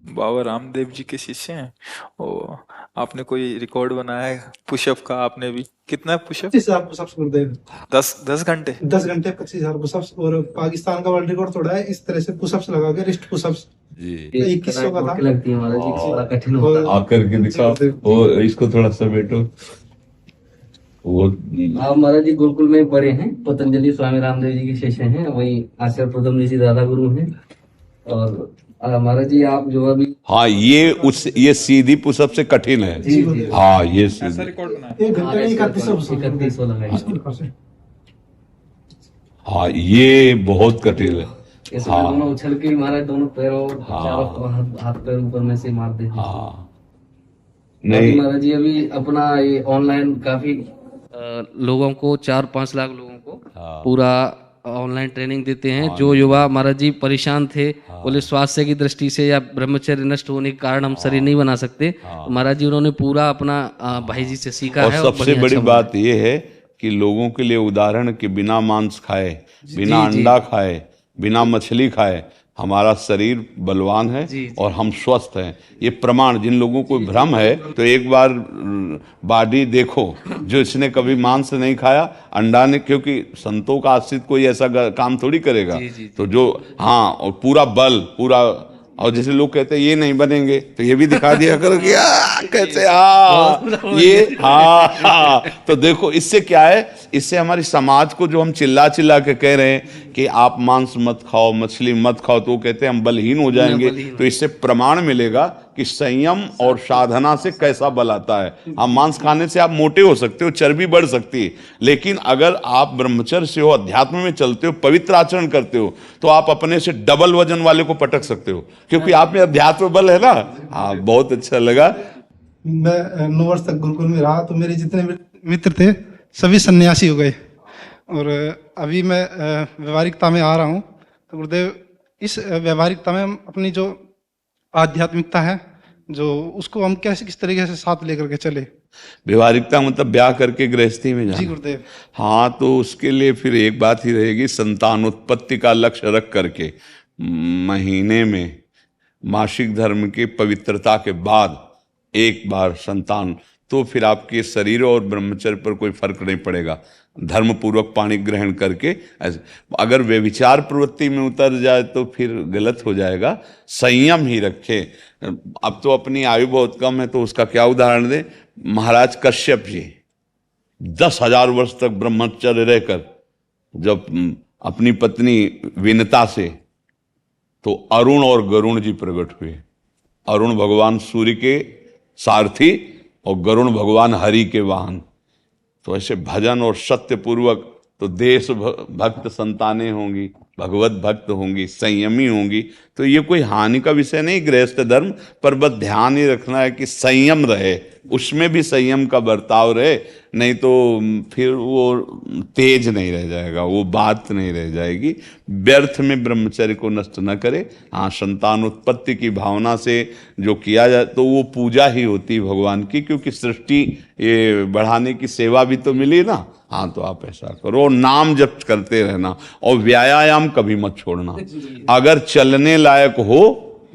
बाबा रामदेव जी के शिष्य हैं। ओ, आपने कोई रिकॉर्ड बनाया है पुशअप का? आपने भी कितना पुशअप? 25,000 पुशअप्स करते हैं। 10 घंटे? 10 घंटे 25,000 पुशअप्स। और पाकिस्तान का वर्ल्ड रिकॉर्ड तोड़ा है इस तरह से पुशअप्स लगा के, रिस्ट पुशअप्स जी 2100 का था। लगती है महाराज जी, बड़ा कठिन होता है। आकर के दिखाओ वो, इसको थोड़ा सा बैठो वो। आप महाराज जी गुरुकुल में पढ़े हैं, पतंजलि स्वामी रामदेव जी के शिष्य हैं, वही आचार्य प्रथम ऋषि दादा गुरु हैं। और महाराज जी आप जो अभी हाँ, ये सीधी पुशअप से कठिन है। जी जी हाँ, ये ऐसा सीधी। रिकॉर्ड बनाया? 1 घंटे में 3100 3100 लगाए। हाँ, ये बहुत कठिन है। इसमें हाँ। दोनों उछल के महाराज दोनों पैरों हाँ। चारों हाथ पैर ऊपर में से मार देते हैं। हाँ, नहीं नहीं, महाराज जी अभी अपना ये ऑनलाइन काफी लोगों को 4-5 लाख लोगों को हाँ। पूरा ऑनलाइन ट्रेनिंग देते हैं। जो युवा महाराज जी परेशान थे, बोले स्वास्थ्य की दृष्टि से या ब्रह्मचर्य नष्ट होने के कारण हम शरीर नहीं बना सकते, तो महाराज जी उन्होंने पूरा अपना भाई जी से सीखा और है। सबसे बढ़िया बड़ी अच्छा बात ये है कि लोगों के लिए उदाहरण कि बिना मांस खाए, बिना अंडा खाए, बिना मछली खाए हमारा शरीर बलवान है और हम स्वस्थ हैं। ये प्रमाण, जिन लोगों को भ्रम है तो एक बार बॉडी देखो, जो इसने कभी मांस नहीं खाया, अंडा ने, क्योंकि संतों का आश्रित कोई ऐसा काम थोड़ी करेगा। तो जो, हाँ, और पूरा बल पूरा, और जैसे लोग कहते हैं ये नहीं बनेंगे, तो ये भी दिखा दिया करो कि कैसे, हाँ ये, हाँ। तो देखो इससे क्या है, इससे हमारी समाज को जो हम चिल्ला चिल्ला के कह रहे हैं कि आप मांस मत खाओ, मछली मत खाओ, तो वो कहते हैं हम बलहीन हो जाएंगे। तो इससे प्रमाण मिलेगा कि संयम और साधना से कैसा बल आता है। हाँ, मांस खाने से आप मोटे हो सकते हो, चर्बी बढ़ सकती है, लेकिन अगर आप ब्रह्मचर्य से हो, अध्यात्म में चलते हो, पवित्र आचरण करते हो, तो आप अपने से डबल वजन वाले को पटक सकते हो, क्योंकि आप में अध्यात्म बल है ना। हाँ, बहुत अच्छा लगा। मैं 9 वर्ष तक गुरुकुल में रहा, तो मेरे जितने मित्र थे सभी सन्यासी हो गए। और अभी मैं व्यवहारिकता में आ रहा हूँ। तो गुरुदेव, इस व्यवहारिकता में हम अपनी जो आध्यात्मिकता है, जो उसको हम कैसे, किस तरीके से साथ लेकर के चले? व्यवहारिकता मतलब ब्याह करके गृहस्थी में जाना। जी गुरुदेव। हाँ, तो उसके लिए फिर एक बात ही रहेगी, संतानोत्पत्ति का लक्ष्य रख करके महीने में मासिक धर्म की पवित्रता के बाद एक बार संतान, तो फिर आपके शरीर और ब्रह्मचर्य पर कोई फर्क नहीं पड़ेगा। धर्म पूर्वक पानी ग्रहण करके ऐसे, अगर व्यभिचार प्रवृत्ति में उतर जाए तो फिर गलत हो जाएगा। संयम ही रखे। अब तो अपनी आयु बहुत कम है, तो उसका क्या उदाहरण दे। महाराज कश्यप जी 10,000 वर्ष तक ब्रह्मचर्य रहकर जब अपनी पत्नी विनता से, तो अरुण और गरुण जी प्रकट हुए। अरुण भगवान सूर्य के सारथी और गरुण भगवान हरि के वाहन। तो ऐसे भजन और सत्य पूर्वक तो देश भक्त संतानें होंगी, भगवत भक्त होंगी, संयमी होंगी। तो ये कोई हानि का विषय नहीं गृहस्थ धर्म, पर बस ध्यान ही रखना है कि संयम रहे, उसमें भी संयम का बर्ताव रहे, नहीं तो फिर वो तेज नहीं रह जाएगा, वो बात नहीं रह जाएगी। व्यर्थ में ब्रह्मचर्य को नष्ट न करे। हाँ, संतान उत्पत्ति की भावना से जो किया जाए तो वो पूजा ही होती है भगवान की, क्योंकि सृष्टि ये बढ़ाने की सेवा भी तो मिली ना। हाँ, तो आप ऐसा करो, नाम जप करते रहना, और व्यायाम कभी मत छोड़ना। अगर चलने लायक हो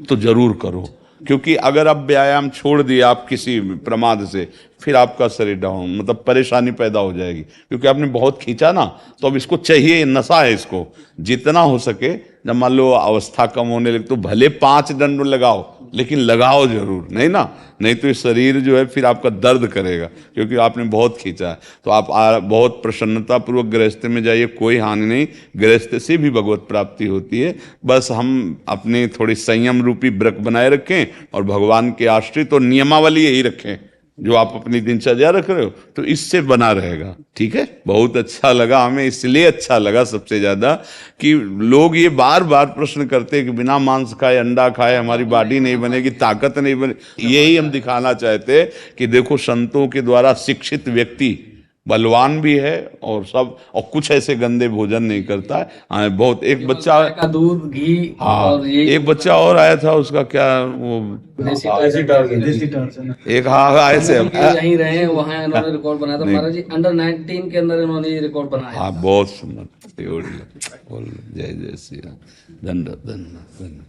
तो जरूर करो, क्योंकि अगर आप व्यायाम छोड़ दिए आप किसी प्रमाद से, फिर आपका शरीर डाउन, मतलब परेशानी पैदा हो जाएगी, क्योंकि आपने बहुत खींचा ना। तो अब इसको चाहिए, नशा है इसको, जितना हो सके। जब मान लो अवस्था कम होने लगे तो भले 5 दंड लगाओ, लेकिन लगाओ जरूर, नहीं ना, नहीं तो ये शरीर जो है फिर आपका दर्द करेगा, क्योंकि आपने बहुत खींचा है। तो आप बहुत प्रसन्नता पूर्वक गृहस्थ में जाइए, कोई हानि नहीं, गृहस्थ से भी भगवत प्राप्ति होती है। बस हम अपने थोड़ी संयम रूपी व्रत बनाए रखें और भगवान के आश्रित और नियमावली यही रखें जो आप अपनी दिनचर्या रख रहे हो, तो इससे बना रहेगा। ठीक है, बहुत अच्छा लगा हमें, इसलिए अच्छा लगा सबसे ज्यादा कि लोग ये बार बार प्रश्न करते हैं कि बिना मांस खाए, अंडा खाए हमारी बॉडी नहीं बनेगी, ताकत नहीं बनेगी। यही हम दिखाना चाहते हैं कि देखो, संतों के द्वारा शिक्षित व्यक्ति बलवान भी है और सब, और कुछ ऐसे गंदे भोजन नहीं करता है। हाँ, बहुत, एक बच्चा का दूध घी, हाँ, और ये एक बच्चा और आया था, उसका क्या वो देसी एक, हाँ ऐसे यहीं रहे, वहाँ इन्होंने रिकॉर्ड बनाया था महाराज जी, अंडर 19 के अंदर इन्होंने ये रिकॉर्ड बनाया। हाँ, बहुत सुंदर। बोल जय जय श्री राम। धन्यवाद, धन्यवाद, धन्यवाद।